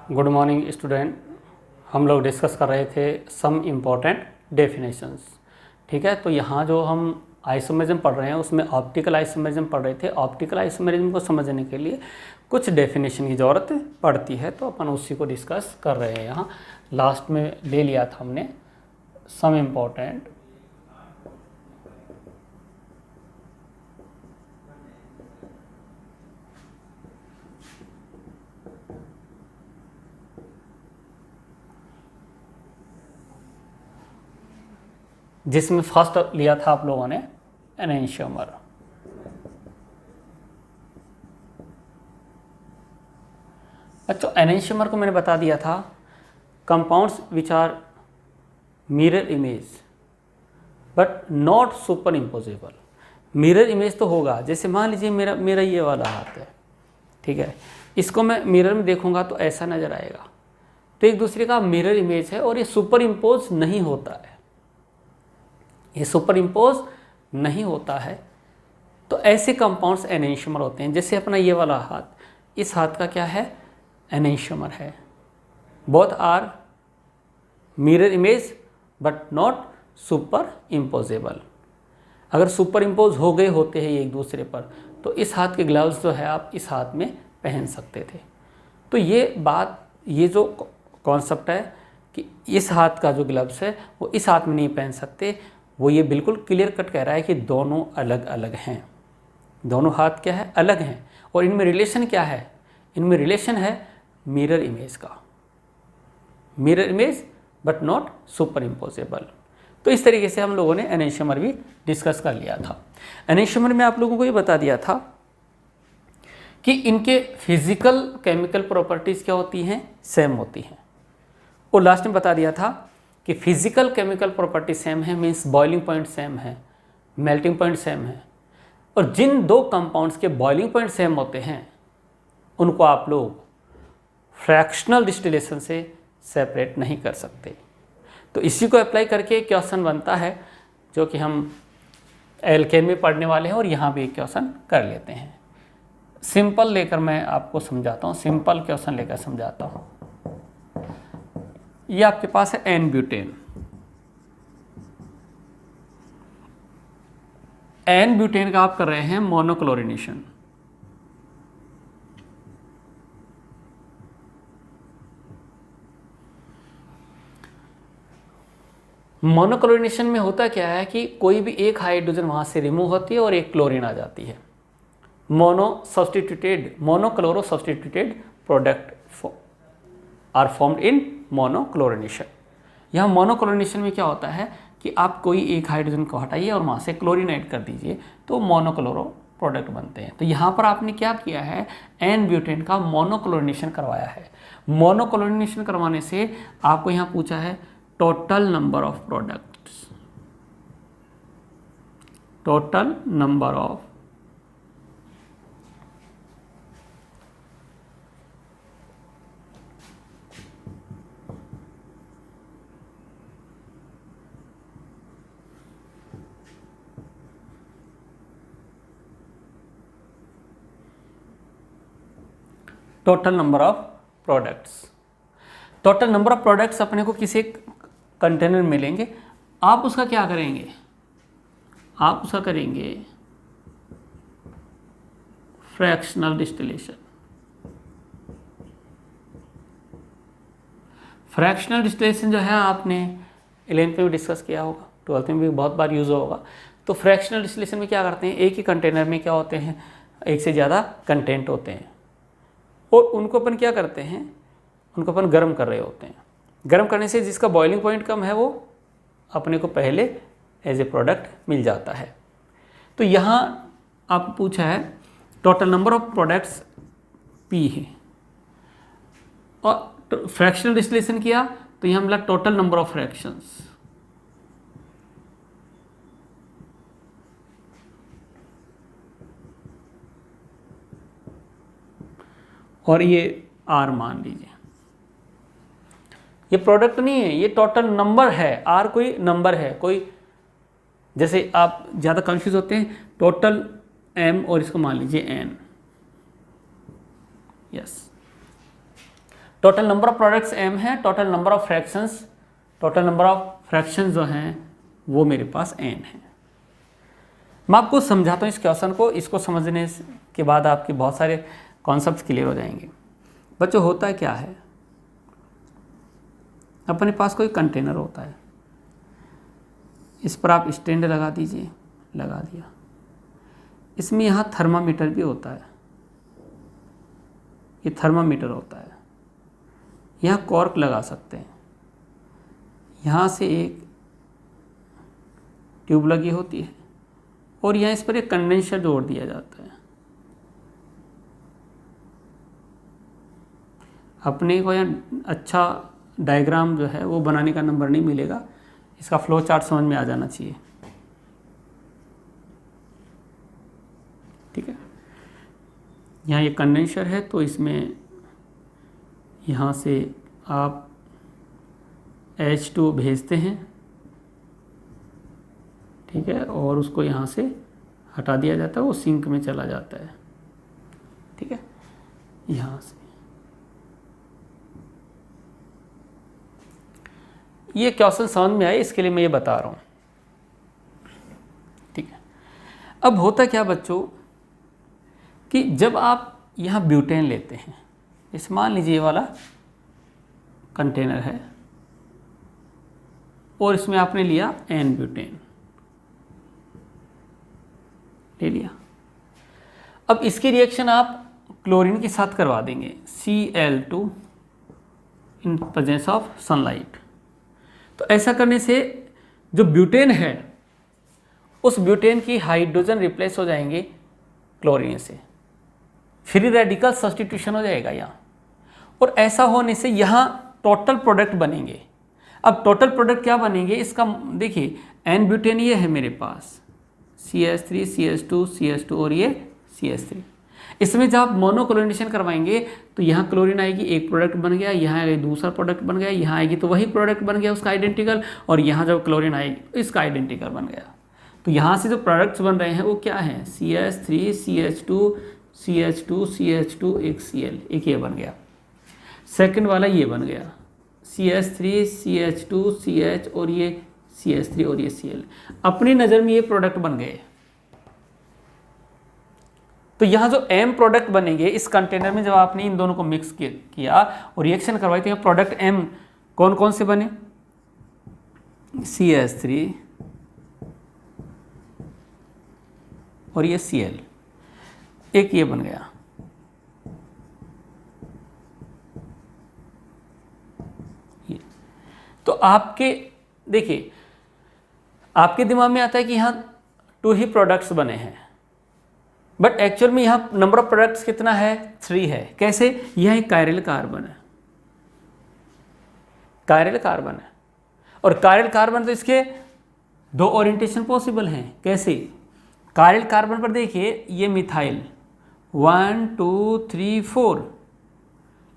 Good morning student. हम लोग discuss कर रहे थे सम इम्पॉर्टेंट डेफिनेशंस। ठीक है, तो यहाँ जो हम आइसोमेरिज्म पढ़ रहे हैं उसमें ऑप्टिकल आइसोमेरिज्म पढ़ रहे थे। ऑप्टिकल आइसोमेरिज्म को समझने के लिए कुछ डेफिनेशन की ज़रूरत पड़ती है, तो अपन उसी को डिस्कस कर रहे हैं। यहाँ लास्ट में ले लिया था हमने सम इम्पॉर्टेंट जिसमें फर्स्ट लिया था आप लोगों ने एनेंशियोमर। अच्छा, एनेंशियोमर को मैंने बता दिया था compounds which are mirror image but not superimposable. Mirror image तो होगा, जैसे मान लीजिए मेरा ये वाला हाथ है, ठीक है, इसको मैं मिरर में देखूंगा तो ऐसा नज़र आएगा, तो एक दूसरे का मिरर इमेज है और ये सुपर इम्पोज नहीं होता है, ये सुपर इम्पोज नहीं होता है। तो ऐसे कंपाउंड्स एनेंशियोमर होते हैं। जैसे अपना ये वाला हाथ, इस हाथ का क्या है, एनेंशियोमर है। Both are mirror image but not superimposable. अगर सुपर इम्पोज हो गए होते हैं एक दूसरे पर तो इस हाथ के ग्लव्स जो है आप इस हाथ में पहन सकते थे। तो ये बात, ये जो कॉन्सेप्ट है कि इस हाथ का जो ग्लव्स है वो इस हाथ में नहीं पहन सकते, वो ये बिल्कुल क्लियर कट कह रहा है कि दोनों अलग अलग हैं। दोनों हाथ क्या है, अलग हैं। और इनमें रिलेशन क्या है, इनमें रिलेशन है मिरर इमेज का, mirror image but not super imposable. तो इस तरीके से हम लोगों ने एनेंशियोमर भी डिस्कस कर लिया था। एनेंशियोमर में आप लोगों को ये बता दिया था कि इनके फिजिकल केमिकल प्रॉपर्टीज़ क्या होती हैं, सेम होती हैं। और लास्ट में बता दिया था कि फिजिकल केमिकल प्रॉपर्टी सेम है, मीन्स बॉइलिंग पॉइंट सेम है, मेल्टिंग पॉइंट सेम है। और जिन दो कंपाउंड्स के बॉइलिंग पॉइंट सेम होते हैं उनको आप लोग फ्रैक्शनल डिस्टिलेशन से सेपरेट नहीं कर सकते। तो इसी को अप्लाई करके एक क्वेश्चन बनता है जो कि हम एल्केन में पढ़ने वाले हैं और यहाँ भी एक क्वेश्चन कर लेते हैं। सिंपल लेकर मैं आपको समझाता हूँ, सिंपल क्वेश्चन लेकर समझाता हूँ। ये आपके पास है एन ब्यूटेन। एन ब्यूटेन का आप कर रहे हैं मोनोक्लोरिनेशन। मोनोक्लोरिनेशन में होता क्या है कि कोई भी एक हाइड्रोजन वहां से रिमूव होती है और एक क्लोरीन आ जाती है। Monochloro substituted product are formed in monochlorination. यहाँ मोनोक्लोरिनेशन में क्या होता है कि आप कोई एक हाइड्रोजन को हटाइए और वहाँ से क्लोरीन ऐड कर दीजिए तो मोनोक्लोरो प्रोडक्ट बनते हैं। तो यहाँ पर आपने क्या किया है, एन ब्यूटेन का मोनोक्लोरिनेशन करवाया है। मोनोक्लोरिनेशन करवाने से आपको यहाँ पूछा है total number of products, total number of total number of products. Total number of products अपने को किसी कंटेनर में मिलेंगे। आप उसका क्या करेंगे, आप उसका करेंगे फ्रैक्शनल डिस्टिलेशन। फ्रैक्शनल डिस्टिलेशन जो है आपने 11th में भी डिस्कस किया होगा, 12th में भी बहुत बार यूज़ होगा। तो फ्रैक्शनल डिस्टिलेशन में क्या करते हैं, एक ही कंटेनर में क्या होते हैं, एक से ज़्यादा कंटेंट होते हैं और उनको अपन क्या करते हैं, उनको अपन गर्म कर रहे होते हैं। गर्म करने से जिसका बॉइलिंग पॉइंट कम है वो अपने को पहले एज ए प्रोडक्ट मिल जाता है। तो यहाँ आपको पूछा है total number of products P है और फ्रैक्शनल डिस्टिलेशन किया तो यहाँ मिला टोटल नंबर ऑफ फ्रैक्शंस। और ये R मान लीजिए, ये प्रोडक्ट नहीं है, ये टोटल नंबर है। R कोई नंबर है, कोई, जैसे आप ज़्यादा कंफ्यूज होते हैं, टोटल M और इसको मान लीजिए N, yes. Total number of products m है, टोटल नंबर ऑफ फ्रैक्शंस जो हैं वो मेरे पास n है। मैं आपको समझाता हूँ इस क्वेश्चन को, इसको समझने के बाद आपके बहुत सारे कॉन्सेप्ट्स क्लियर हो जाएंगे। बच्चों होता है क्या है, अपने पास कोई कंटेनर होता है, इस पर आप स्टैंड लगा दीजिए, लगा दिया, इसमें यहाँ थर्मामीटर भी होता है, ये थर्मामीटर होता है, यहाँ कॉर्क लगा सकते हैं, यहाँ से एक ट्यूब लगी होती है और यहाँ इस पर एक कंडेंसर जोड़ दिया जाता है। अपने को यहाँ अच्छा डायग्राम जो है वो बनाने का नंबर नहीं मिलेगा, इसका फ्लो चार्ट समझ में आ जाना चाहिए, ठीक है। यहाँ ये कंडेंसर है तो इसमें यहाँ से आप H2 भेजते हैं, ठीक है, और उसको यहाँ से हटा दिया जाता है, वो सिंक में चला जाता है, ठीक है। यहाँ से ये क्वेश्चन समझ में आए इसके लिए मैं ये बता रहा हूँ, ठीक है। अब होता क्या बच्चों कि जब आप यहाँ ब्यूटेन लेते हैं, इस मान लीजिए ये वाला कंटेनर है और इसमें आपने लिया N ब्यूटेन ले लिया। अब इसकी रिएक्शन आप क्लोरीन के साथ करवा देंगे, Cl2 in presence of sunlight. तो ऐसा करने से जो ब्यूटेन है उस ब्यूटेन की हाइड्रोजन रिप्लेस हो जाएंगे क्लोरीन से, फ्री रेडिकल सब्स्टिट्यूशन हो जाएगा यहाँ, और ऐसा होने से यहाँ टोटल प्रोडक्ट बनेंगे। अब टोटल प्रोडक्ट क्या बनेंगे, इसका देखिए N ब्यूटेन ये है मेरे पास, CH3 CH2 CH2 और ये CH3। इसमें जब आप मोनोक्लोरिनेशन करवाएंगे तो यहाँ क्लोरीन आएगी, एक प्रोडक्ट बन गया, यहाँ आएगी दूसरा प्रोडक्ट बन गया, यहाँ आएगी तो वही प्रोडक्ट बन गया उसका आइडेंटिकल, और यहाँ जब क्लोरीन आएगी तो इसका आइडेंटिकल बन गया। तो यहाँ से जो प्रोडक्ट्स बन रहे हैं वो क्या हैं, CH3 CH2 CH2 CH2 एक Cl, एक ये बन गया। सेकंड वाला ये बन गया CH3 CH2 CH और ये CH3 और ये Cl। अपनी नज़र में ये प्रोडक्ट बन गए। तो यहाँ जो M प्रोडक्ट बनेंगे इस कंटेनर में, जब आपने इन दोनों को मिक्स किया और रिएक्शन करवाई तो यहाँ प्रोडक्ट M कौन कौन से बने, CH3 और ये Cl, एक ये बन गया। ये तो आपके देखिए आपके दिमाग में आता है कि यहाँ 2 ही प्रोडक्ट्स बने हैं, बट एक्चुअल में यहाँ नंबर ऑफ प्रोडक्ट्स कितना है, 3 है। कैसे, यह एक कायरल कार्बन है, कायरल कार्बन है, और कायरल कार्बन तो इसके 2 ओरिएंटेशन पॉसिबल हैं। कैसे, कायरल कार्बन पर देखिए ये मिथाइल 1 2 3 4,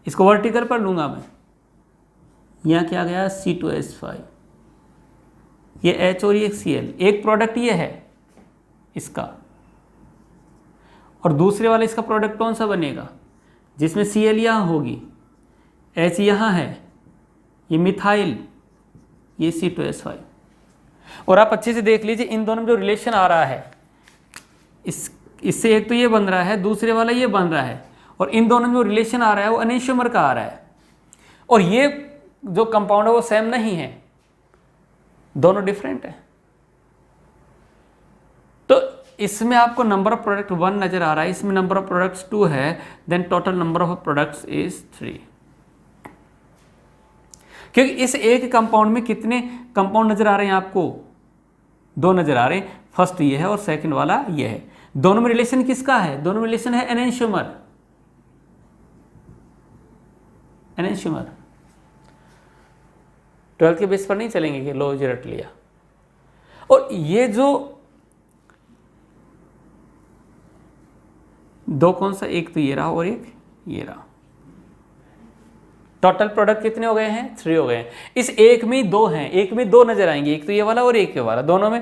इसको वर्टिकल पर लूंगा मैं, यहाँ क्या गया C2H5, ये H और ये Cl, एक प्रोडक्ट ये है इसका, और दूसरे वाले इसका प्रोडक्ट कौन सा बनेगा, जिसमें Cl यहाँ होगी, H यहाँ है, ये मिथाइल, ये C2H5। और आप अच्छे से देख लीजिए इन दोनों में जो रिलेशन आ रहा है, इससे एक तो ये बन रहा है, दूसरे वाला ये बन रहा है, और इन दोनों में जो रिलेशन आ रहा है वो एनेंशियोमर का आ रहा है, और ये जो कंपाउंड है वो सेम नहीं है, दोनों डिफरेंट है। तो इसमें आपको नंबर ऑफ प्रोडक्ट 1 नजर आ रहा है, इसमें नंबर ऑफ प्रोडक्ट्स 2 है, then total number of products is 3। क्योंकि इस एक कंपाउंड में कितने कंपाउंड नजर आ रहे हैं आपको, 2 नजर आ रहे हैं, फर्स्ट ये है और सेकंड वाला ये है। दोनों में रिलेशन किसका है, दोनों में रिलेशन है एनेंशियोमर, एनेंशियोमर। 12th के बेस पर नहीं चलेंगे कि लो जी रट लिया। और ये जो 2 कौन सा, एक तो ये रहा और एक ये रहा, टोटल प्रोडक्ट कितने हो गए हैं, 3 हो गए हैं। इस एक में 2 हैं, एक में 2 नजर आएंगे, एक तो ये वाला और एक ये वाला, दोनों में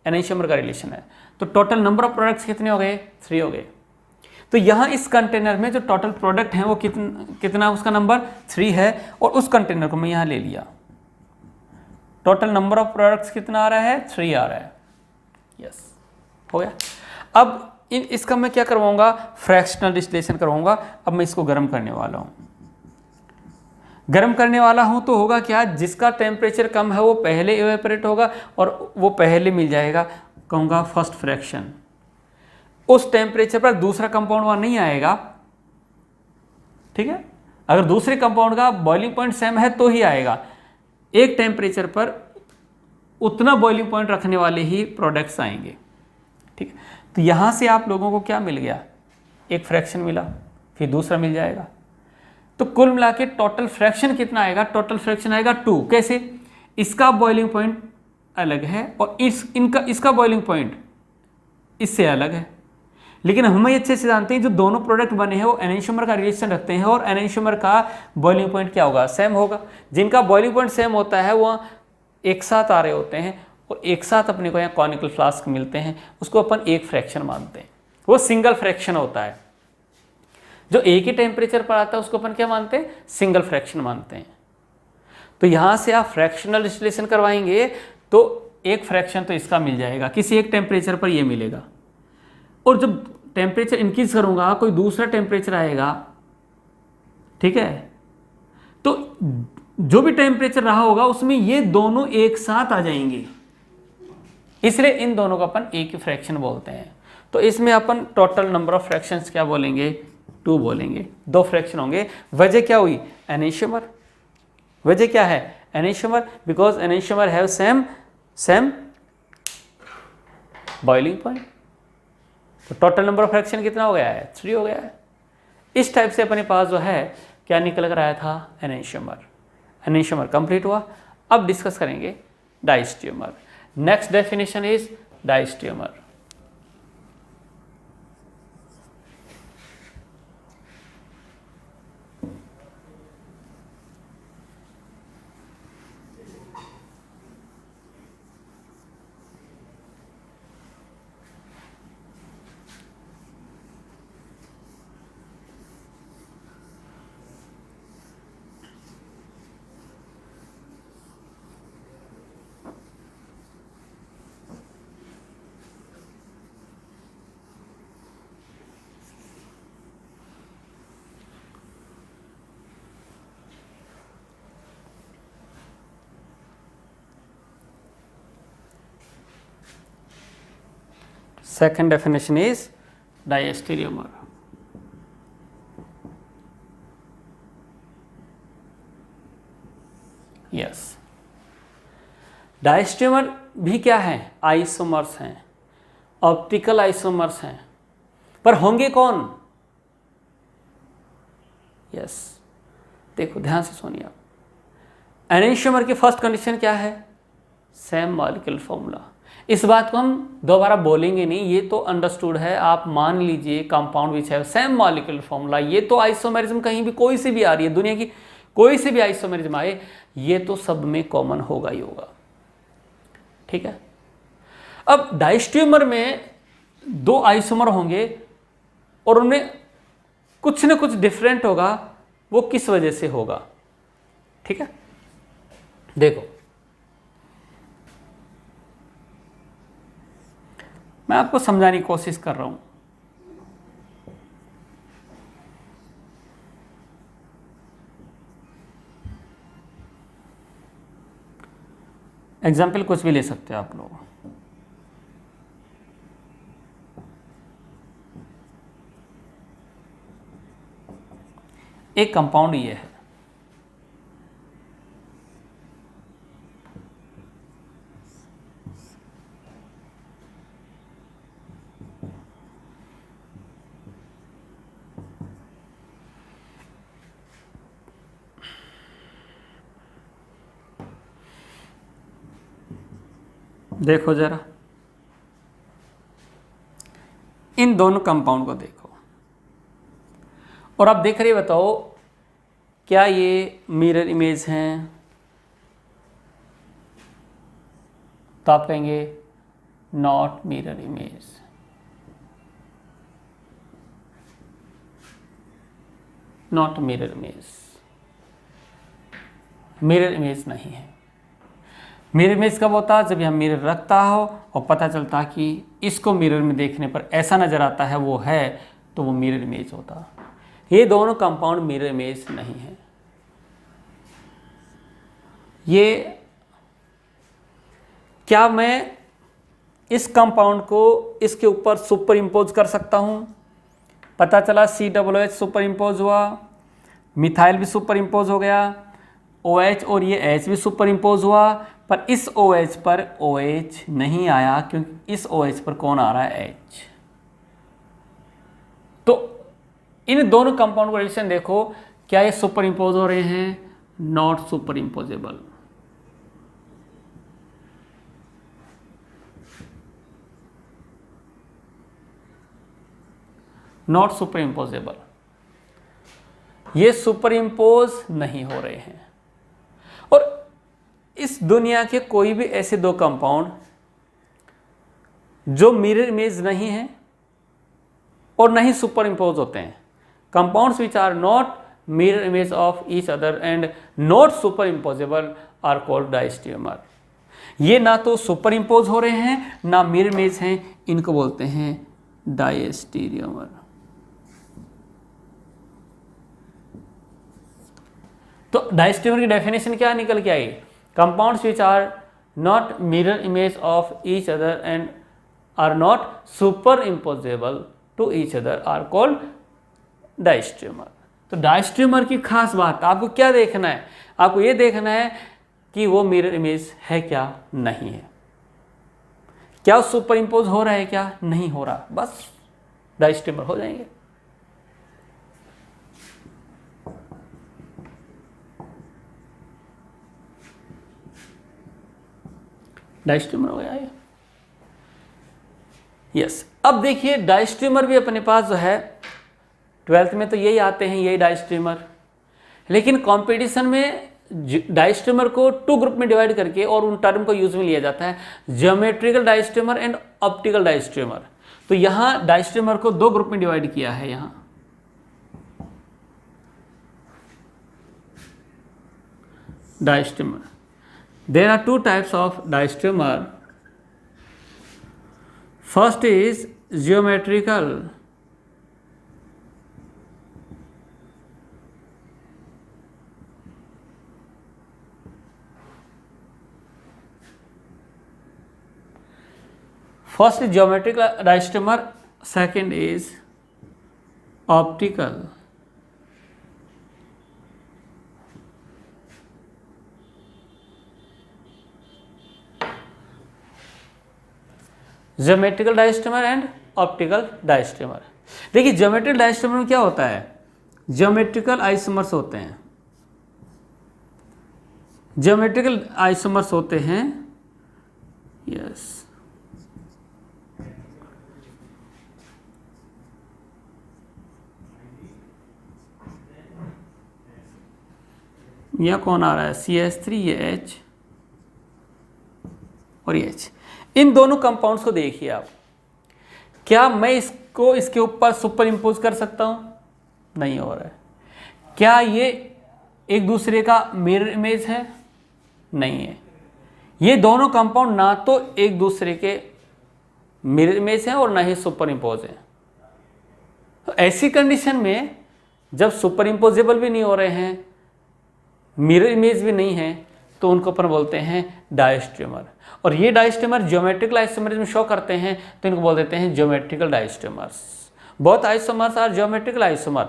एनेंशियोमर का रिलेशन है। तो टोटल नंबर ऑफ प्रोडक्ट्स कितने हो गए, 3 हो गए। तो यहाँ इस कंटेनर में जो टोटल प्रोडक्ट है वो कितना उसका नंबर 3 है, और उस कंटेनर को मैं यहाँ ले लिया, टोटल नंबर ऑफ प्रोडक्ट्स कितना आ रहा है, 3 आ रहा है। यस, हो गया। अब इसका मैं क्या करवाऊंगा, फ्रैक्शनल डिस्टिलेशन करवाऊंगा। अब मैं इसको गर्म करने वाला हूँ, गर्म करने वाला हूँ तो होगा क्या, जिसका टेम्परेचर कम है वो पहले इवेपोरेट होगा और वो पहले मिल जाएगा, कहूँगा फर्स्ट फ्रैक्शन। उस टेम्परेचर पर दूसरा कंपाउंड वहाँ नहीं आएगा, ठीक है। अगर दूसरे कंपाउंड का बॉइलिंग पॉइंट सेम है तो ही आएगा। एक टेम्परेचर पर उतना बॉइलिंग पॉइंट रखने वाले ही प्रोडक्ट्स आएंगे, ठीक है। तो यहाँ से आप लोगों को क्या मिल गया, एक फ्रैक्शन मिला, फिर दूसरा मिल जाएगा। तो कुल मिला के टोटल फ्रैक्शन कितना आएगा, टोटल फ्रैक्शन आएगा 2। कैसे, इसका बॉइलिंग पॉइंट अलग है और इसका बॉइलिंग पॉइंट इससे अलग है, लेकिन हम अच्छे से जानते हैं जो दोनों प्रोडक्ट बने हैं वो एनेंशियोमर का रिलेशन रखते हैं, और एनेंशियोमर का बॉइलिंग पॉइंट क्या होगा, सेम होगा। जिनका बॉइलिंग पॉइंट सेम होता है वो एक साथ आ रहे होते हैं, और एक साथ अपने को यहाँ कॉनिकल फ्लास्क मिलते हैं, उसको अपन एक फ्रैक्शन मानते हैं, वो सिंगल फ्रैक्शन होता है। जो एक ही टेम्परेचर पर आता है उसको अपन क्या मानते हैं, सिंगल फ्रैक्शन मानते हैं। तो यहाँ से आप फ्रैक्शनल डिस्टिलेशन करवाएंगे तो एक फ्रैक्शन तो इसका मिल जाएगा, किसी एक टेम्परेचर पर ये मिलेगा, और जब टेम्परेचर इंक्रीज करूँगा कोई दूसरा टेम्परेचर आएगा, ठीक है, तो जो भी टेम्परेचर रहा होगा उसमें ये दोनों एक साथ आ जाएंगे, इसलिए इन दोनों को अपन एक ही फ्रैक्शन बोलते हैं। तो इसमें अपन टोटल नंबर ऑफ फ्रैक्शंस क्या बोलेंगे, 2 बोलेंगे। 2 फ्रैक्शन होंगे। वजह क्या हुई, एनेंशियोमर। वजह क्या है, enantiomer, because enantiomer have same boiling point. तो टोटल नंबर ऑफ फ्रैक्शन कितना हो गया है, 3 हो गया है। इस टाइप से अपने पास जो है क्या निकल कर आया था, एनेंशियोमर। एनेंशियोमर कंप्लीट हुआ। अब डिस्कस करेंगे diastereomer. Next definition is diastereomer. Second definition is diastereomer. Yes. Diastereomer भी क्या है, आइसोमर्स हैं, ऑप्टिकल आइसोमर्स हैं, पर होंगे कौन। यस, देखो ध्यान से सुनिए आप। एनेंशियोमर की फर्स्ट कंडीशन क्या है, सेम मॉलिक्यूलर फॉर्मूला। इस बात को हम दोबारा बोलेंगे नहीं, ये तो अंडरस्टूड है। आप मान लीजिए कंपाउंड विच है सेम मॉलिक्यूलर फॉर्मूला, ये तो आइसोमेरिज्म कहीं भी कोई सी भी आ रही है, दुनिया की कोई सी भी आइसोमेरिज्म आए, ये तो सब में कॉमन होगा ही होगा, ठीक है। अब डायस्टियोमर में 2 आइसोमर होंगे और उनमें कुछ न कुछ डिफरेंट होगा, वो किस वजह से होगा, ठीक है। देखो मैं आपको समझाने की कोशिश कर रहा हूं। एग्जाम्पल कुछ भी ले सकते हो आप लोग। एक कंपाउंड ये है, देखो जरा इन दोनों कंपाउंड को देखो, और आप देख रहे बताओ क्या ये मिरर इमेज हैं, तो आप कहेंगे not mirror image. Not mirror image, mirror image नहीं है। मिरर इमेज कब होता है? जब यह मिरर रखता हो और पता चलता कि इसको मिरर में देखने पर ऐसा नज़र आता है वो है, तो वो मिरर इमेज होता। ये दोनों कंपाउंड मिरर इमेज नहीं है। ये क्या मैं इस कंपाउंड को इसके ऊपर सुपर इम्पोज कर सकता हूँ? पता चला COOH सुपर इम्पोज हुआ, मिथाइल भी सुपर इम्पोज हो गया, OH और ये H भी सुपर इम्पोज हुआ, पर इस OH पर OH नहीं आया क्योंकि इस OH पर कौन आ रहा है? H। तो इन दोनों कंपाउंड का रिलेशन देखो, क्या ये सुपर इम्पोज हो रहे हैं? Not super imposable. Not super imposable, ये सुपर इम्पोज नहीं हो रहे हैं। और इस दुनिया के कोई भी ऐसे दो कंपाउंड जो मिरर इमेज नहीं है और नहीं सुपर इम्पोज होते हैं, compounds which are not mirror image of each other and not superimposable are called diastereomer. ये ना तो सुपर इम्पोज हो रहे हैं ना मिरर इमेज हैं, इनको बोलते हैं डायस्टेरियोमर। तो डायस्टेरियोमर की डेफिनेशन क्या निकल के आई? Compounds which are not mirror image of each other and are not superimposable to each other are called diastereomer. तो डायस्टेरियोमर की खास बात आपको क्या देखना है? आपको ये देखना है कि वो मिरर इमेज है क्या, नहीं है। क्या सुपर इम्पोज हो रहा है क्या, नहीं हो रहा, बस डायस्टेरियोमर हो जाएंगे। डायस्टेरियोमर हो गया ये। यस, अब देखिए डायस्टेरियोमर भी अपने पास जो है 12th में तो यही आते हैं, यही डायस्टेरियोमर। लेकिन कंपटीशन में डायस्टेरियोमर को 2 ग्रुप में डिवाइड करके और उन टर्म को यूज में लिया जाता है, ज्योमेट्रिकल डायस्टेरियोमर एंड ऑप्टिकल डायस्टेरियोमर। तो यहाँ डायस्टेरियोमर को 2 ग्रुप में डिवाइड किया है। यहाँ डायस्टेरियोमर, there are 2 types of diastereomer. First is geometrical. First is geometrical diastereomer, second is optical. Geometrical diastereomer and optical diastereomer. देखिए ज्योमेट्रिकल डायस्टेरियोमर में क्या होता है? ज्योमेट्रिकल आइसोमर्स होते हैं। ज्योमेट्रिकल आइसोमर्स होते हैं, यस। यह कौन आ रहा है? CH3, ये H और ये H। इन दोनों कंपाउंड्स को देखिए आप, क्या मैं इसको इसके ऊपर सुपर इम्पोज कर सकता हूं? नहीं हो रहा है। क्या ये एक दूसरे का मिरर इमेज है? नहीं है। ये दोनों कंपाउंड ना तो एक दूसरे के मिरर इमेज हैं और ना ही सुपर इम्पोज हैं। तो ऐसी कंडीशन में जब सुपर इम्पोजेबल भी नहीं हो रहे हैं, मिरर इमेज भी नहीं है, तो उनको अपन बोलते हैं डायस्टेरियोमर। और ये डायस्टेरियोमर ज्योमेट्रिकल आइसोमर्स में शो करते हैं, तो इनको बोल देते हैं geometrical diastereomers. Both isomers are geometrical isomer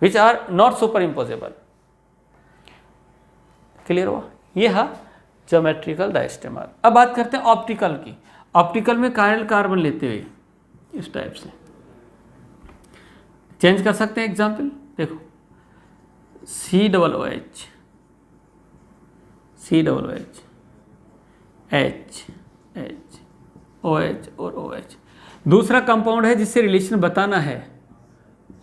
which are not superimposable. Clear हुआ? ये है ज्योमेट्रिकल डायस्टेरियोमर। अब बात करते हैं ऑप्टिकल की। ऑप्टिकल में कायरल कार्बन लेते हुए इस टाइप से चेंज कर सकते हैं। एग्जाम्पल देखो, COOH, COOH, H, H, OH और OH। दूसरा कंपाउंड है जिससे रिलेशन बताना है,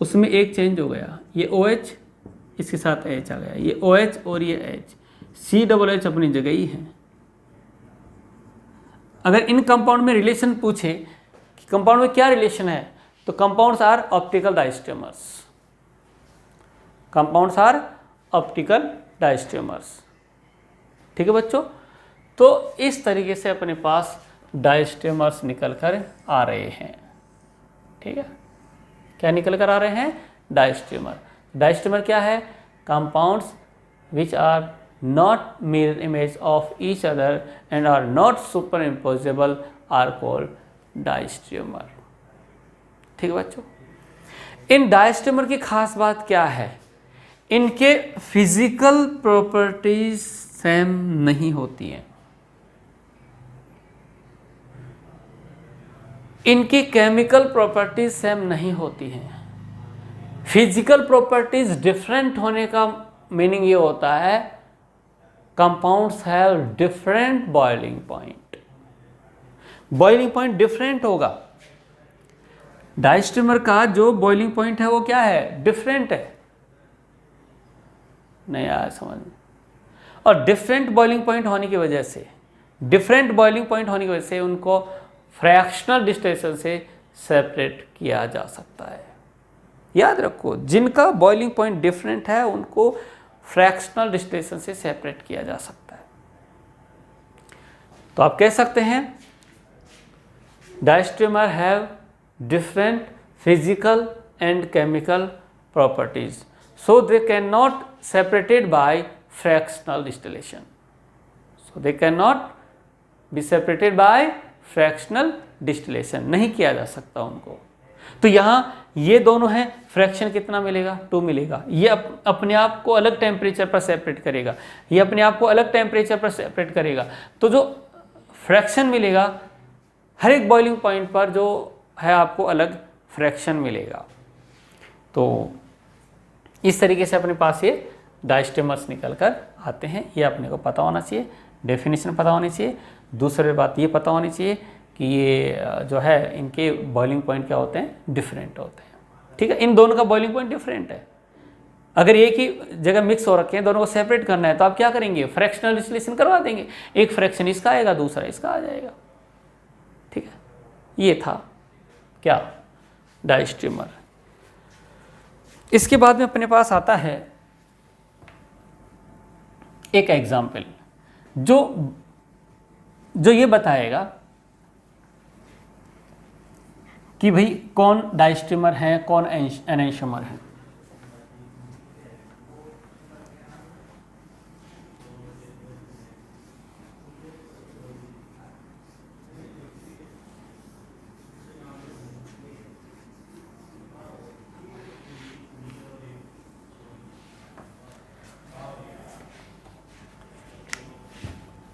उसमें एक चेंज हो गया, ये OH इसके साथ H आ गया, ये OH और ये H, COOH अपनी जगह ही है। अगर इन कंपाउंड में रिलेशन पूछे कि कंपाउंड में क्या रिलेशन है, तो compounds are optical diastereomers. Compounds are optical diastereomers. ठीक है बच्चों, तो इस तरीके से अपने पास डायस्टेमर्स निकल कर आ रहे हैं। ठीक है, क्या निकल कर आ रहे हैं? डायस्टेमर। डायस्टेमर क्या है? Compounds which are not mirror image of each other and are not superimposable are called diastereomer. ठीक है बच्चों, इन डायस्टेमर की खास बात क्या है? इनके फिजिकल प्रॉपर्टीज सेम नहीं होती हैं, इनकी केमिकल प्रॉपर्टीज सेम नहीं होती हैं। फिजिकल प्रॉपर्टीज डिफरेंट होने का मीनिंग ये होता है compounds have different boiling point. Boiling point different होगा। डायस्टेमर का जो बॉइलिंग पॉइंट है वो क्या है? डिफरेंट है। नहीं आया समझ में? और डिफरेंट बॉइलिंग पॉइंट होने की वजह से उनको फ्रैक्शनल डिस्टिलेशन से सेपरेट किया जा सकता है। याद रखो, जिनका बॉइलिंग पॉइंट डिफरेंट है उनको फ्रैक्शनल डिस्टिलेशन से सेपरेट किया जा सकता है। तो आप कह सकते हैं डायस्टेमर have different physical and chemical properties, so they cannot separated by fractional distillation. So they cannot be separated by fractional distillation, नहीं किया जा सकता उनको। तो यहाँ ये दोनों हैं, फ्रैक्शन कितना मिलेगा? 2 मिलेगा। ये अपने आप को अलग टेम्परेचर पर सेपरेट करेगा, ये अपने आप को अलग टेम्परेचर पर सेपरेट करेगा। तो जो फ्रैक्शन मिलेगा हर एक बॉइलिंग पॉइंट पर जो है आपको अलग फ्रैक्शन मिलेगा। तो इस तरीके से अपने पास ये डायस्टेमर्स निकल कर आते हैं। ये अपने को पता होना चाहिए, डेफिनेशन पता होनी चाहिए। दूसरी बात ये पता होनी चाहिए कि ये जो है इनके बॉइलिंग पॉइंट क्या होते हैं? डिफरेंट होते हैं। ठीक है, इन दोनों का बॉइलिंग पॉइंट डिफरेंट है। अगर एक ही जगह मिक्स हो रखे हैं, दोनों को सेपरेट करना है तो आप क्या करेंगे? फ्रैक्शनल डिस्टिलेशन करवा देंगे। एक फ्रैक्शन इसका आएगा, दूसरा इसका आ जाएगा। ठीक है, ये था क्या? डायस्टेमर। इसके बाद में अपने पास आता है एक एग्जाम्पल जो ये बताएगा कि भाई कौन डायस्टेमर है, कौन एनेंटियोमर है।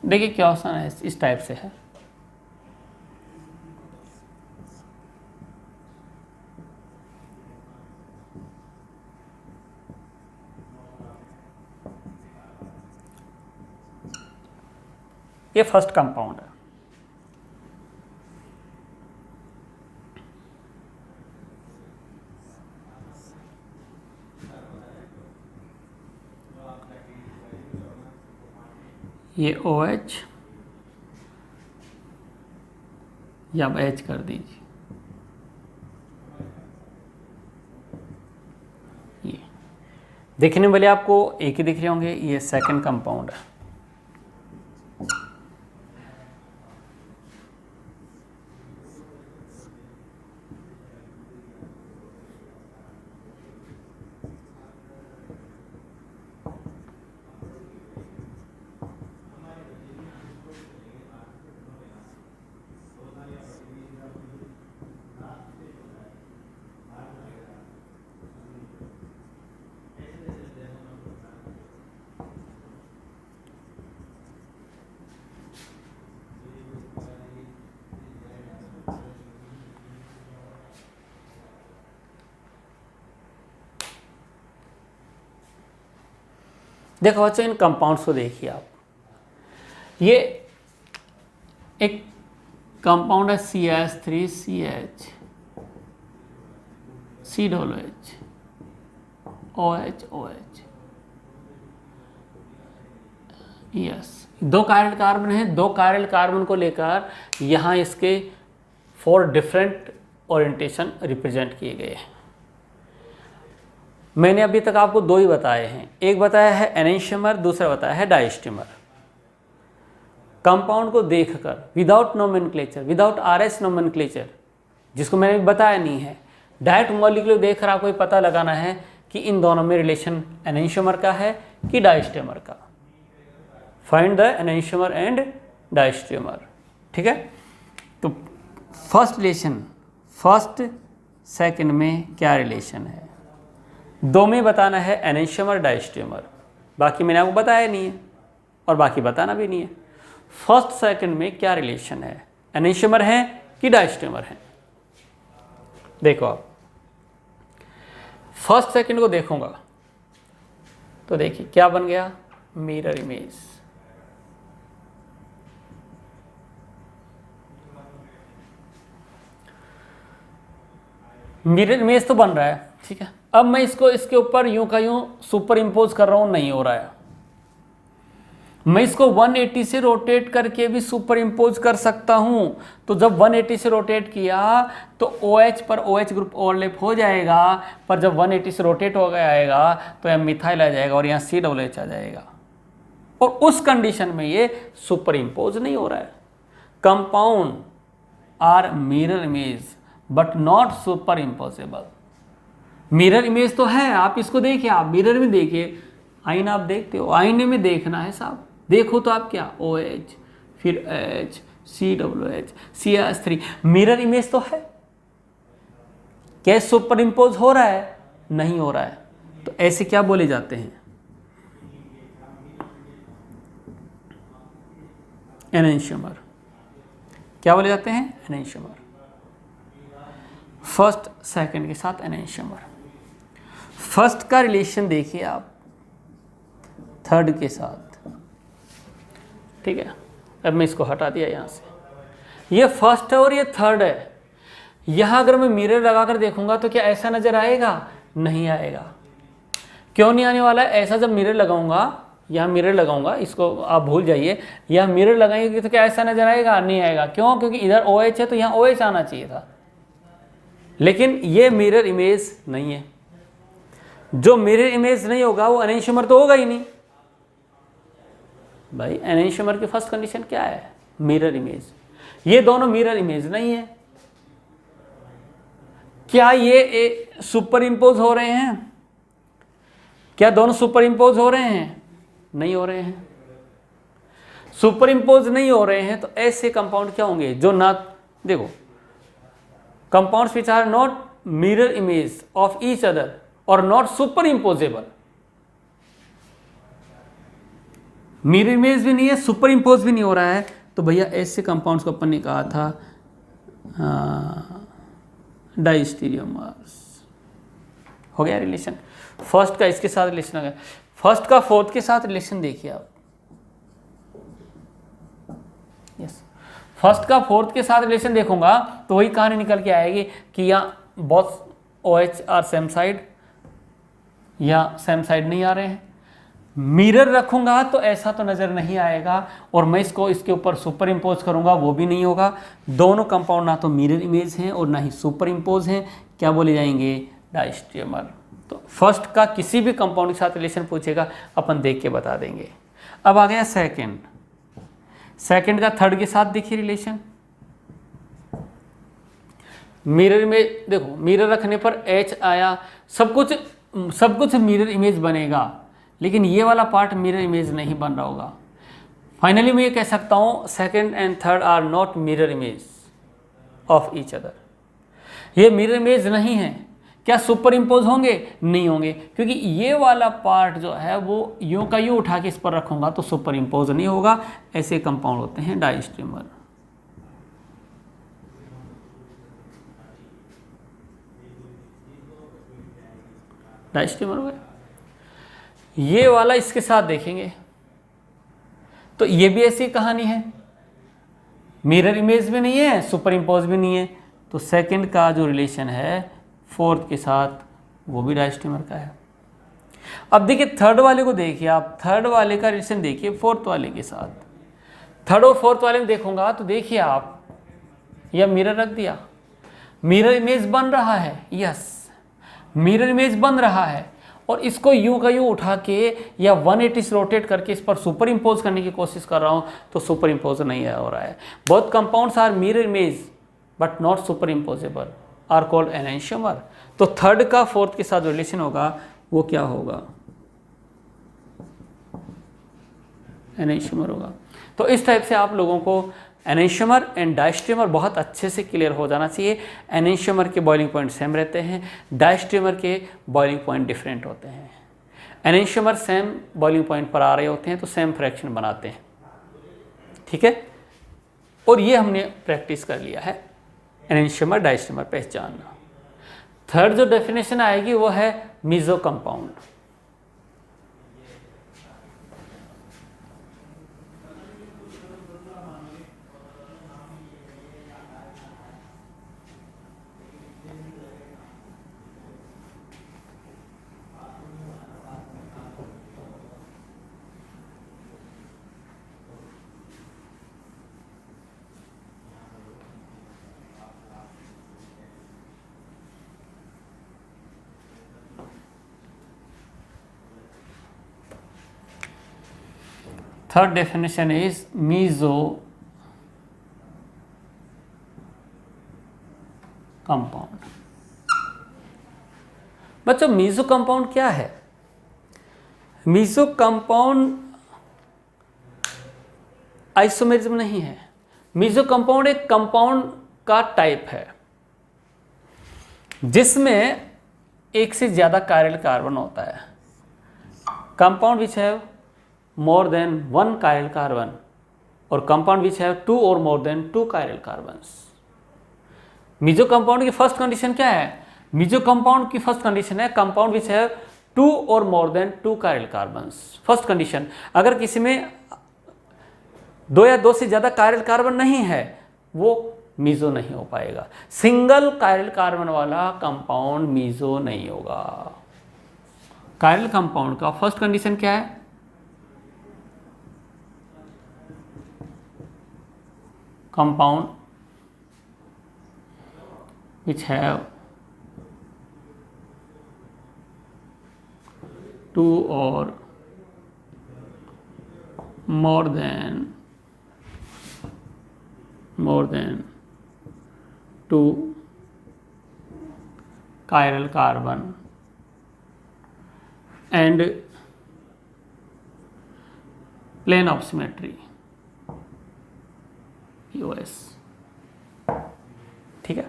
देखिए क्वेश्चन है इस टाइप से है। ये फर्स्ट कंपाउंड है। ये OH या H कर दीजिए। ये देखने वाले आपको एक ही दिख रहे होंगे, ये सेकंड कंपाउंड है। देखो बच्चों, इन कंपाउंड्स को देखिए आप। ये एक कंपाउंड है CH3CH COOH OH। Yes, 2 chiral carbon है। 2 कायरल कार्बन को लेकर यहाँ इसके 4 डिफरेंट ओरिएंटेशन रिप्रेजेंट किए गए हैं। मैंने अभी तक आपको दो ही बताए हैं, एक बताया है एनेंशियमर, दूसरा बताया है डायस्टेमर। कंपाउंड को देखकर without nomenclature, without RS nomenclature, जिसको मैंने बताया नहीं है, डायरेक्ट मॉलिक्यूल देखकर आपको ये पता लगाना है कि इन दोनों में रिलेशन एनेंशियमर का है कि डायस्टेमर का। Find the enantiomer and diastereomer. ठीक है, तो फर्स्ट रिलेशन, फर्स्ट सेकंड में क्या रिलेशन है, दो में बताना है एनेंशियमर डायस्टेमर, बाकी मैंने आपको बताया नहीं है और बाकी बताना भी नहीं है। फर्स्ट सेकंड में क्या रिलेशन है, एनेंशियमर है कि डायस्टेमर है। देखो आप फर्स्ट सेकंड को देखूंगा तो देखिए क्या बन गया, मिरर इमेज। मिरर इमेज तो बन रहा है, ठीक है। अब मैं इसको इसके ऊपर यूं का यूं सुपर इम्पोज कर रहा हूं, नहीं हो रहा है। मैं इसको 180 से रोटेट करके भी सुपर इम्पोज कर सकता हूं। तो जब 180 से रोटेट किया तो OH पर OH ग्रुप ओवरलैप हो जाएगा, पर जब 180 से रोटेट हो गया आएगा तो यहाँ मिथाइल आ जाएगा और यहाँ COOH आ जाएगा, और उस कंडीशन में ये सुपर इम्पोज नहीं हो रहा है। Compound are mirror image but not superimposable. Mirror image तो है, आप इसको देखिए, आप मिरर में देखिए, आईना आप देखते हो, आईने में देखना है साहब, देखो तो आप क्या OH फिर H COOH CH3, mirror image तो है। क्या सुपर इम्पोज हो रहा है? नहीं हो रहा है। तो ऐसे क्या बोले जाते हैं, एनेंशियमर। क्या बोले जाते हैं, एनेंशियमर। फर्स्ट सेकंड के साथ एनेंशियमर। फर्स्ट का रिलेशन देखिए आप थर्ड के साथ, ठीक है। अब मैं इसको हटा दिया यहाँ से, ये फर्स्ट है और ये थर्ड है। यहाँ अगर मैं मिरर लगाकर देखूंगा तो क्या ऐसा नजर आएगा? नहीं आएगा। क्यों नहीं आने वाला है? ऐसा जब मिरर लगाऊंगा, यहाँ मिरर लगाऊंगा, इसको आप भूल जाइए, यहाँ मिरर लगाएंगे तो क्या ऐसा नजर आएगा? नहीं आएगा। क्यों? क्योंकि इधर OH है तो यहाँ OH आना चाहिए था, लेकिन ये मिरर इमेज नहीं है। जो मिरर इमेज नहीं होगा वो एनेंशियमर तो होगा ही नहीं भाई। एनेंशियमर की फर्स्ट कंडीशन क्या है? Mirror image. ये दोनों मिरर इमेज नहीं है। क्या ये सुपर इम्पोज हो रहे हैं? क्या दोनों सुपर इम्पोज हो रहे हैं? नहीं हो रहे हैं। सुपर इम्पोज नहीं हो रहे हैं तो ऐसे कंपाउंड क्या होंगे जो ना, देखो, compounds which are not mirror image of each other और not superimposable. Mirror image भी नहीं है, सुपर इम्पोज भी नहीं हो रहा है, तो भैया ऐसे कंपाउंड्स को अपन ने कहा था डाइस्टीरियोमर्स। हो गया रिलेशन। फर्स्ट का इसके साथ रिलेशन हो गया। फर्स्ट का फोर्थ के साथ रिलेशन देखिए आप। यस, फर्स्ट का फोर्थ के साथ रिलेशन देखूंगा तो वही कहानी निकल के आएगी कि यहाँ both OH are same side, या सेम साइड नहीं आ रहे हैं। मिरर रखूंगा तो ऐसा तो नजर नहीं आएगा, और मैं इसको इसके ऊपर सुपर इम्पोज करूंगा वो भी नहीं होगा। दोनों कंपाउंड ना तो मिरर इमेज हैं और ना ही सुपर इम्पोज हैं। क्या बोले जाएंगे? डायस्टेमर। तो फर्स्ट का किसी भी कंपाउंड के साथ रिलेशन पूछेगा अपन देख के बता देंगे। अब आ गया सेकंड। सेकंड का थर्ड के साथ देखिए रिलेशन। मिरर में देखो, मिरर रखने पर H आया, सब कुछ मिरर इमेज बनेगा, लेकिन ये वाला पार्ट मिरर इमेज नहीं बन रहा होगा। फाइनली मैं ये कह सकता हूँ second and third are not mirror image of each other. ये मिरर इमेज नहीं है। क्या सुपर इम्पोज होंगे? नहीं होंगे, क्योंकि ये वाला पार्ट जो है वो यूं का यूं उठा के इस पर रखूंगा तो सुपर इम्पोज नहीं होगा। ऐसे कंपाउंड होते हैं डायस्टेमर। डायस्टेमर हो गया। ये वाला इसके साथ देखेंगे तो ये भी ऐसी कहानी है, मिरर इमेज भी नहीं है, सुपर इम्पोज भी नहीं है। तो सेकंड का जो रिलेशन है फोर्थ के साथ वो भी डायस्टेमर का है। अब देखिए थर्ड वाले को देखिए आप, थर्ड वाले का रिलेशन देखिए फोर्थ वाले के साथ। थर्ड और फोर्थ वाले में देखूंगा तो देखिए आप, यह मिरर रख दिया, मिरर इमेज बन रहा है। यस, मिरर इमेज बन रहा है, और इसको यूं का यूं उठा के या 180 से रोटेट करके इस पर सुपर इम्पोज करने की कोशिश कर रहा हूँ तो सुपर इम्पोज नहीं हो रहा है। Both compounds are mirror image but not superimposable are called enantiomer. तो थर्ड का फोर्थ के साथ रिलेशन होगा वो क्या होगा, एनेंशियोमर होगा। तो इस टाइप से आप लोगों को एनेंशियोमर एंड डायस्ट्रोमर बहुत अच्छे से क्लियर हो जाना चाहिए। एनेंशियोमर के बॉइलिंग पॉइंट सेम रहते हैं, डायस्ट्रोमर के बॉइलिंग पॉइंट डिफरेंट होते हैं। एनेंशियोमर सेम बॉइलिंग पॉइंट पर आ रहे होते हैं तो सेम फ्रैक्शन बनाते हैं, ठीक है। और ये हमने प्रैक्टिस कर लिया है एनेंशियोमर डायस्ट्रोमर पहचानना। थर्ड जो डेफिनेशन आएगी वो है meso compound. Third definition is meso compound। बच्चों मीजो कंपाउंड क्या है? मीजो कंपाउंड आइसोमेरिज्म नहीं है। मीजो कंपाउंड एक कंपाउंड का टाइप है जिसमें एक से ज्यादा कायरल कार्बन होता है। Compound which have more than one chiral carbon और compound which have two or more than two chiral carbons। Meso compound की फर्स्ट कंडीशन क्या है? मीजो कंपाउंड की फर्स्ट कंडीशन है कंपाउंड विच हैव टू और more than two chiral carbons. First condition, अगर किसी में दो या दो से ज्यादा कायरल कार्बन नहीं है वो मीजो नहीं हो पाएगा। सिंगल कायरल कार्बन वाला कंपाउंड मीजो नहीं होगा। कायरल कंपाउंड का फर्स्ट कंडीशन क्या है? compound which have two or more than two chiral carbon and plane of symmetry POS, ठीक है।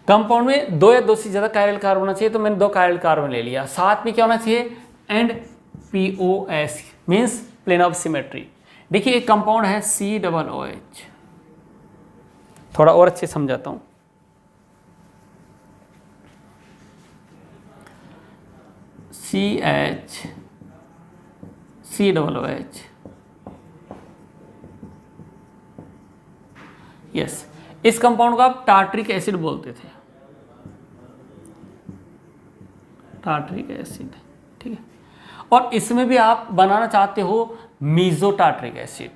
कंपाउंड में दो या दो से ज्यादा कायरल कार्बन होना चाहिए तो मैंने दो कायरल कार्बन ले लिया। साथ में क्या होना चाहिए? And POS means plane of symmetry. देखिए एक कंपाउंड है COOH, थोड़ा और अच्छे समझाता हूं। COOH यस, इस कंपाउंड को आप टार्ट्रिक एसिड बोलते थे, टार्ट्रिक एसिड, ठीक है। और इसमें भी आप बनाना चाहते हो मीजो टार्ट्रिक एसिड।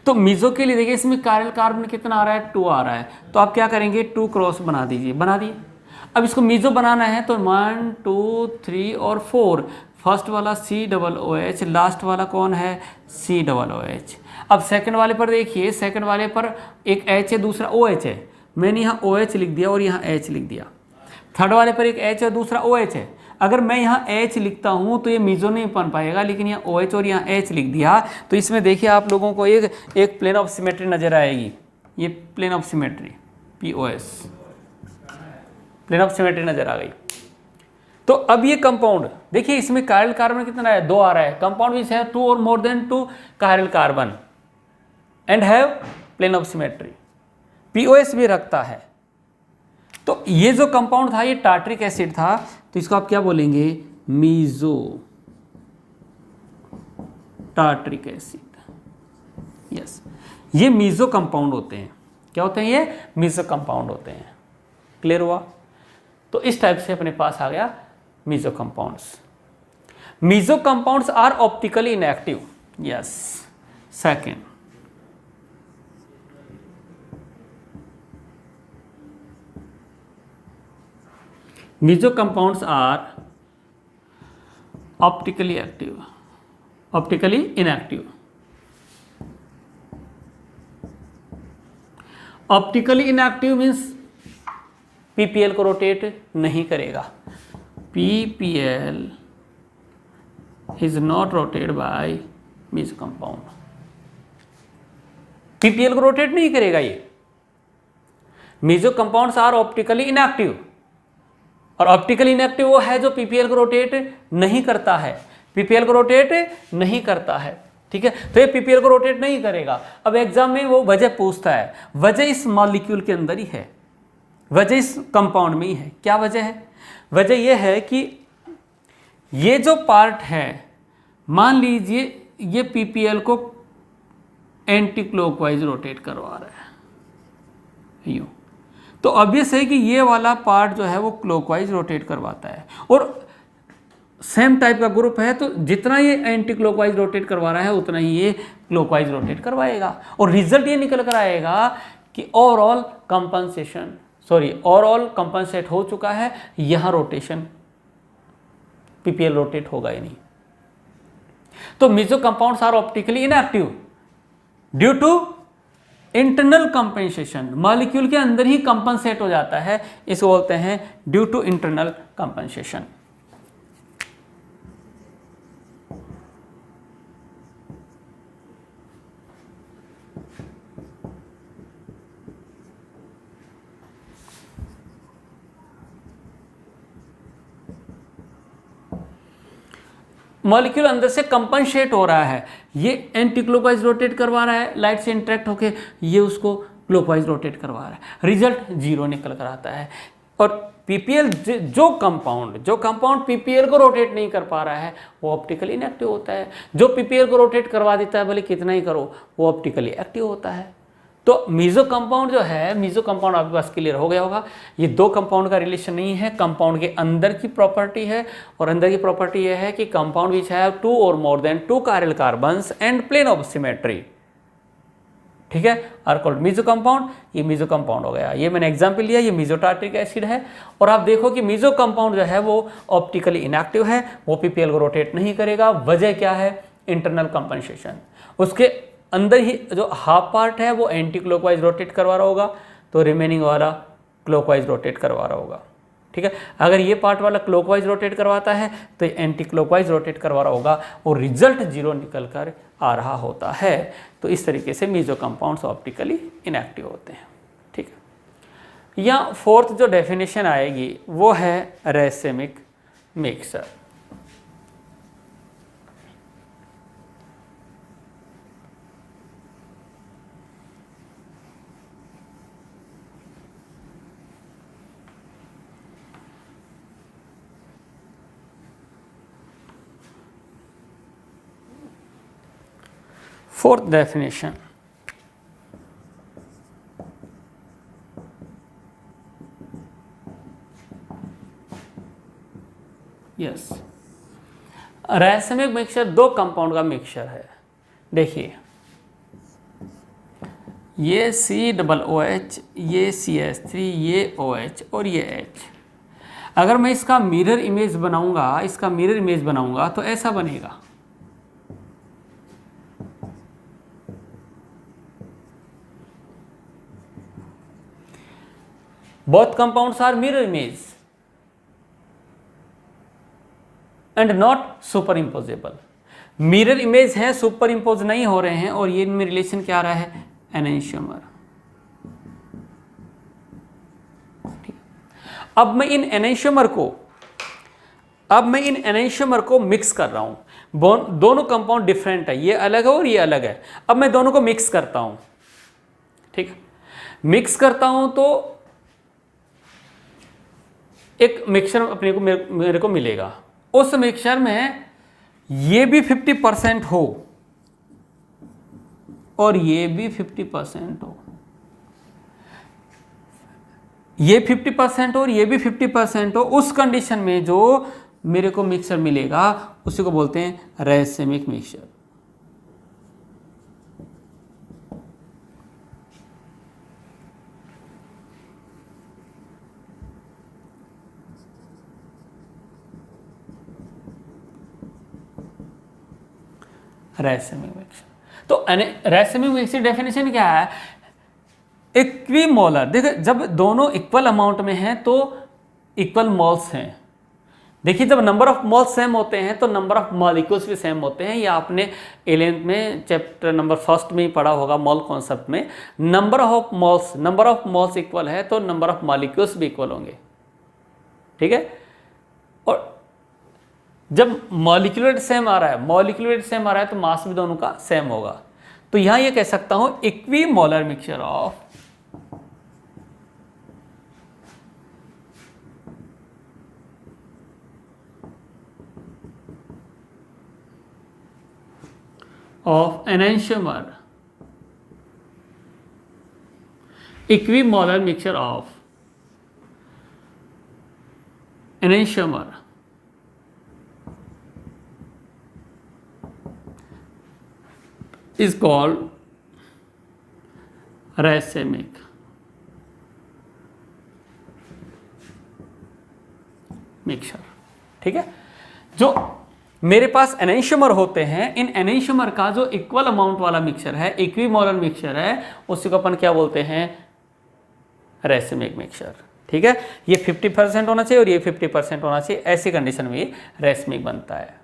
तो मीजो के लिए देखिए इसमें कायरल कार्बन कितना आ रहा है? 2 आ रहा है। तो आप क्या करेंगे? 2 क्रॉस बना दीजिए, बना दिए। अब इसको मीजो बनाना है तो 1 2 3 और 4, फर्स्ट वाला COOH, लास्ट वाला कौन है? COOH। अब सेकंड वाले पर देखिए, सेकंड वाले पर एक H है, दूसरा OH है। मैंने यहाँ OH लिख दिया और यहाँ H लिख दिया। थर्ड वाले पर एक H है, दूसरा OH है। अगर मैं यहाँ H लिखता हूँ तो ये मीजो नहीं बन पाएगा, लेकिन यहाँ OH और यहाँ H लिख दिया तो इसमें देखिए आप लोगों को एक प्लेन ऑफ सिमेट्री नजर आएगी। ये plane of symmetry POS, plane of symmetry नजर आ गई। तो अब ये कंपाउंड देखिए इसमें कायरल कार्बन कितना है? 2 आ रहा है। कंपाउंड विच है 2 और more than 2 chiral carbon and have plane of symmetry, POS भी रखता है। तो ये जो कंपाउंड था ये टार्ट्रिक एसिड था, तो इसको आप क्या बोलेंगे? Meso tartaric acid. यस, ये मीजो कंपाउंड होते हैं। क्या होते हैं? ये मीजो कंपाउंड होते हैं। क्लियर हुआ? तो इस टाइप से अपने पास आ गया meso compounds. Meso compounds are optically inactive. Yes, second, meso compounds are optically active, optically inactive. Optically inactive means PPL को रोटेट नहीं करेगा। PPL is not rotate by meso compound. PPL को रोटेट नहीं करेगा ये। Meso compounds are optically inactive, और optically inactive वो है जो पीपीएल को रोटेट नहीं करता है, पीपीएल को रोटेट नहीं करता है। ठीक है, तो ये पीपीएल को रोटेट नहीं करेगा। अब एग्जाम में वो वजह पूछता है, वजह इस मॉलिक्यूल के अंदर ही है, वजह इस कंपाउंड में ही है। क्या वजह है? वजह ये है कि ये जो पार्ट है, मान लीजिए ये पीपीएल को एंटी क्लॉकवाइज रोटेट करवा रहा है यूं, तो ऑब्वियस है कि ये वाला पार्ट जो है वो क्लॉकवाइज रोटेट करवाता है, और सेम टाइप का ग्रुप है तो जितना ये एंटी क्लॉकवाइज रोटेट करवा रहा है उतना ही ये क्लॉकवाइज रोटेट करवाएगा, और रिजल्ट ये निकल कर आएगा कि overall compensation, sorry overall compensate हो चुका है, यहां रोटेशन पीपीएल रोटेट होगा ही नहीं। तो meso compounds are optically inactive due to internal compensation, molecule के अंदर ही कंपनसेट हो जाता है, इसको बोलते हैं due to internal compensation. Molecule अंदर से कंपनसेट हो रहा है, ये एंटी क्लॉकवाइज रोटेट करवा रहा है, लाइट से इंटरेक्ट होके ये उसको क्लॉकवाइज रोटेट करवा रहा है, रिजल्ट जीरो निकल कर आता है। और पीपीएल जो कंपाउंड पीपीएल को रोटेट नहीं कर पा रहा है वो ऑप्टिकली इनएक्टिव होता है, जो पीपीएल को रोटेट करवा देता है भले कितना ही करो वो ऑप्टिकली एक्टिव होता है। तो मीजो कंपाउंड जो है, मीजो कंपाउंड आपके पास क्लियर हो गया होगा, ये दो कंपाउंड का रिलेशन नहीं है, कंपाउंड के अंदर की प्रॉपर्टी है, और अंदर की प्रॉपर्टी ये है कि कंपाउंड विच हैव 2 और more than 2 chiral carbons and plane of symmetry, ठीक है, आर कॉल्ड मीजो कंपाउंड। ये मीजो कंपाउंड हो गया, ये मैंने एग्जाम्पल लिया, ये मीजो टार्ट्रिक एसिड है। और आप देखो कि मीजो कंपाउंड जो है वो ऑप्टिकली इनएक्टिव है, वो पीपीएल को रोटेट नहीं करेगा। वजह क्या है? Internal compensation. उसके अंदर ही जो हाफ पार्ट है वो एंटी क्लॉकवाइज रोटेट करवा रहा होगा, तो रिमेनिंग वाला क्लॉकवाइज रोटेट करवा रहा होगा। ठीक है, अगर ये पार्ट वाला क्लॉकवाइज रोटेट करवाता है तो ये एंटी क्लॉकवाइज रोटेट करवा रहा होगा, और रिजल्ट जीरो निकल कर आ रहा होता है। तो इस तरीके से मीजो कंपाउंड्स ऑप्टिकली इनएक्टिव होते हैं। ठीक है, या फोर्थ जो डेफिनेशन आएगी वो है racemic mixer. Fourth definition, yes, racemic mixture दो कंपाउंड का मिक्सचर है। देखिए ये COOH, ये CH3, ये OH और ये H। अगर मैं इसका मिरर इमेज बनाऊंगा, इसका मिरर इमेज बनाऊंगा तो ऐसा बनेगा। Both compounds are mirror image and not superimposable. Mirror image है, सुपर इम्पोज नहीं हो रहे हैं, और ये इनमें रिलेशन क्या आ रहा है? एनेंशियोमर। अब मैं इन एनेंशियोमर को मिक्स कर रहा हूं। दोनों कंपाउंड डिफरेंट है, ये अलग है और ये अलग है। अब मैं दोनों को मिक्स करता हूं। ठीक है, मिक्स करता हूं तो एक मिक्सचर अपने को मेरे को मिलेगा। उस मिक्सचर में ये भी 50% हो और ये भी 50% हो, ये 50% और ये भी 50% हो, उस कंडीशन में जो मेरे को मिक्सचर मिलेगा उसी को बोलते हैं रेसेमिक मिक्सचर। रैसेमिक मिक्सचर। तो रैसेमिक मिक्सचर डेफिनेशन क्या है? इक्विमोलर, देखिए जब दोनों इक्वल अमाउंट में हैं तो इक्वल मोल्स हैं। देखिए जब नंबर ऑफ मोल्स सेम होते हैं तो नंबर ऑफ मॉलिक्यूल्स भी सेम होते हैं। ये आपने 11th में चैप्टर नंबर 1 में ही पढ़ा होगा, मोल कॉन्सेप्ट में। नंबर ऑफ मोल्स इक्वल है तो नंबर ऑफ मॉलिक्यूल्स भी इक्वल होंगे, ठीक है। और जब मॉलिक्यूलर सेम आ रहा है तो मास भी दोनों का सेम होगा। तो यहां ये कह सकता हूं equimolar mixture of enantiomer, equimolar mixture of enantiomer is called racemic mixture, ठीक है। जो मेरे पास एनेंशियोमर होते हैं, इन एनेंशियोमर का जो इक्वल अमाउंट वाला मिक्सचर है, इक्विमोलर मिक्सचर है, उसी को अपन क्या बोलते हैं? रैसेमिक मिक्सचर, ठीक है। ये 50% होना चाहिए और ये 50% होना चाहिए, ऐसी कंडीशन में रैसेमिक बनता है।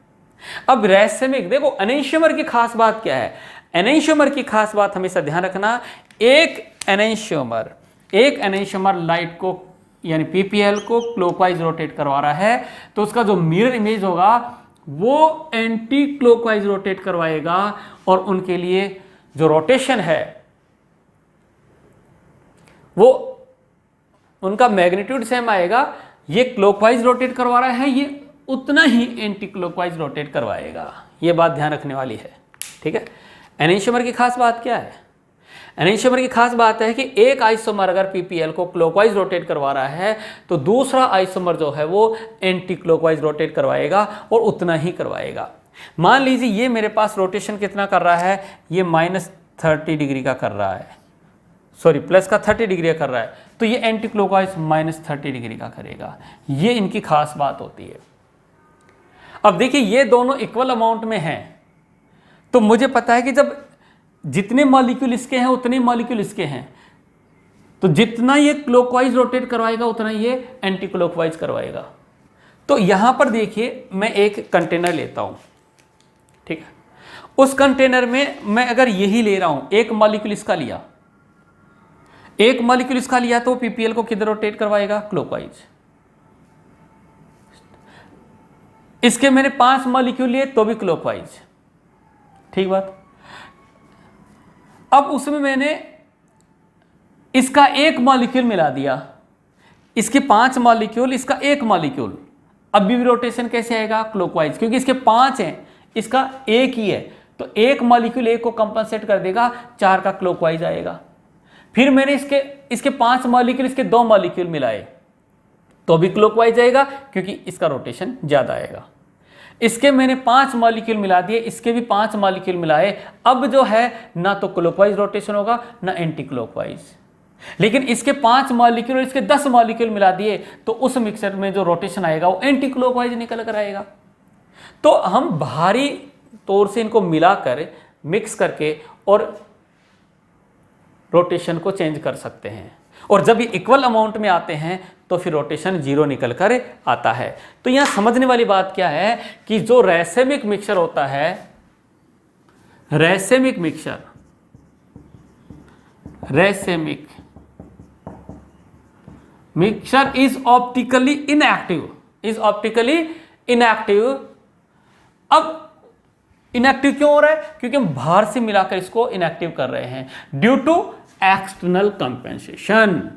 अब रैसेमिक, देखो एनेंशियोमर की खास बात क्या है? एनेंशियोमर की खास बात हमेशा ध्यान रखना, एक एनेंशियोमर लाइट को यानी पीपीएल को क्लॉकवाइज रोटेट करवा रहा है, तो उसका जो मिरर इमेज होगा वो एंटी क्लॉकवाइज रोटेट करवाएगा, और उनके लिए जो रोटेशन है वो उनका मैग्नीट्यूड सेम आएगा। ये क्लॉकवाइज रोटेट करवा रहा है, ये उतना ही एंटी क्लॉकवाइज रोटेट करवाएगा। ये बात ध्यान रखने वाली है, ठीक है। एनेंशियोमर की खास बात क्या है? एनेंशियोमर की खास बात है कि एक आइसोमर अगर पीपीएल को क्लॉकवाइज रोटेट करवा रहा है तो दूसरा आइसोमर जो है वो एंटी क्लॉकवाइज रोटेट करवाएगा, और उतना ही करवाएगा। मान लीजिए ये मेरे पास रोटेशन कितना कर रहा है? ये -30 डिग्री का कर रहा है, सॉरी प्लस का 30 डिग्री का कर रहा है, तो ये एंटी क्लॉकवाइज -30 डिग्री का करेगा। ये इनकी खास बात होती है। अब देखिए ये दोनों इक्वल अमाउंट में हैं, तो मुझे पता है कि जब जितने मॉलिक्यूल इसके हैं उतने मॉलिक्यूल इसके हैं, तो जितना ये क्लॉकवाइज रोटेट करवाएगा उतना ये एंटी क्लॉकवाइज करवाएगा। तो यहां पर देखिए मैं एक कंटेनर लेता हूं, ठीक है। उस कंटेनर में मैं अगर यही ले रहा हूं, एक मॉलिक्यूल इसका लिया तो पीपीएल को किधर रोटेट करवाएगा? क्लॉकवाइज। इसके मैंने 5 मॉलिक्यूल लिए तो भी क्लॉकवाइज, ठीक बात। अब उसमें मैंने इसका एक मॉलिक्यूल मिला दिया, इसके 5 मॉलिक्यूल, इसका एक मॉलिक्यूल, अब भी रोटेशन कैसे आएगा? क्लॉकवाइज, क्योंकि इसके 5 हैं, इसका एक ही है, तो एक मॉलिक्यूल एक को कंपनसेट कर देगा, 4 का क्लॉकवाइज आएगा। फिर मैंने इसके 5 मॉलिक्यूल, इसके 2 मॉलिक्यूल मिलाए तो भी क्लॉकवाइज आएगा, क्योंकि इसका रोटेशन ज्यादा आएगा। इसके मैंने 5 मॉलिक्यूल मिला दिए, इसके भी 5 मॉलिक्यूल मिलाए, अब जो है ना तो क्लॉकवाइज रोटेशन होगा ना एंटी क्लॉकवाइज। लेकिन इसके 5 मॉलिक्यूल और इसके 10 मॉलिक्यूल मिला दिए तो उस मिक्सचर में जो रोटेशन आएगा वो एंटी क्लॉकवाइज निकल कर आएगा। तो हम भारी तौर से इनको मिलाकर मिक्स करके और रोटेशन को चेंज कर सकते हैं, और जब ये इक्वल अमाउंट में आते हैं तो फिर रोटेशन 0 निकल कर आता है। तो यहां समझने वाली बात क्या है कि जो रैसेमिक मिक्सचर होता है, रैसेमिक मिक्सचर इज ऑप्टिकली इनएक्टिव। अब इनएक्टिव क्यों हो रहा है? क्योंकि हम बाहर से मिलाकर इसको इनएक्टिव कर रहे हैं, due to external compensation.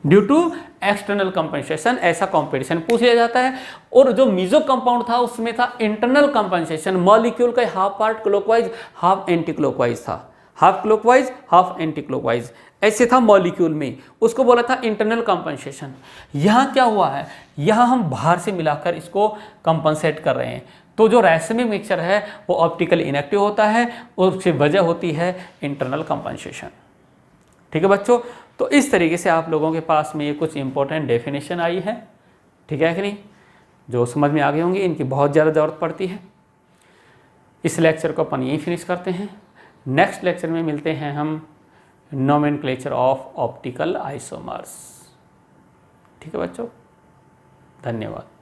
Due to external compensation ऐसा कॉम्पिटिशन पूछ लिया जाता है। और जो मीजो कंपाउंड था उसमें था इंटरनल कंपेंसेशन, मॉलिक्यूल का half part clockwise half anticlockwise था, half clockwise half anticlockwise ऐसे था मॉलिक्यूल में, उसको बोला था इंटरनल कंपेंसेशन। यहाँ क्या हुआ है, यहाँ हम बाहर से मिलाकर इसको कंपनसेट कर रहे हैं। तो जो रैसेमिक मिक्सचर है वो ऑप्टिकली इनएक्टिव होता है और उसकी वजह होती है इंटरनल कंपनसेशन। ठीक है बच्चों, तो इस तरीके से आप लोगों के पास में ये कुछ इंपॉर्टेंट डेफिनेशन आई है, ठीक है कि नहीं। जो समझ में आ गए होंगे, इनकी बहुत ज़्यादा ज़रूरत पड़ती है। इस लेक्चर को अपन यहीं फिनिश करते हैं। नेक्स्ट लेक्चर में मिलते हैं हम नोमेनक्लेचर ऑफ ऑप्टिकल आइसोमर्स। ठीक है बच्चों, धन्यवाद।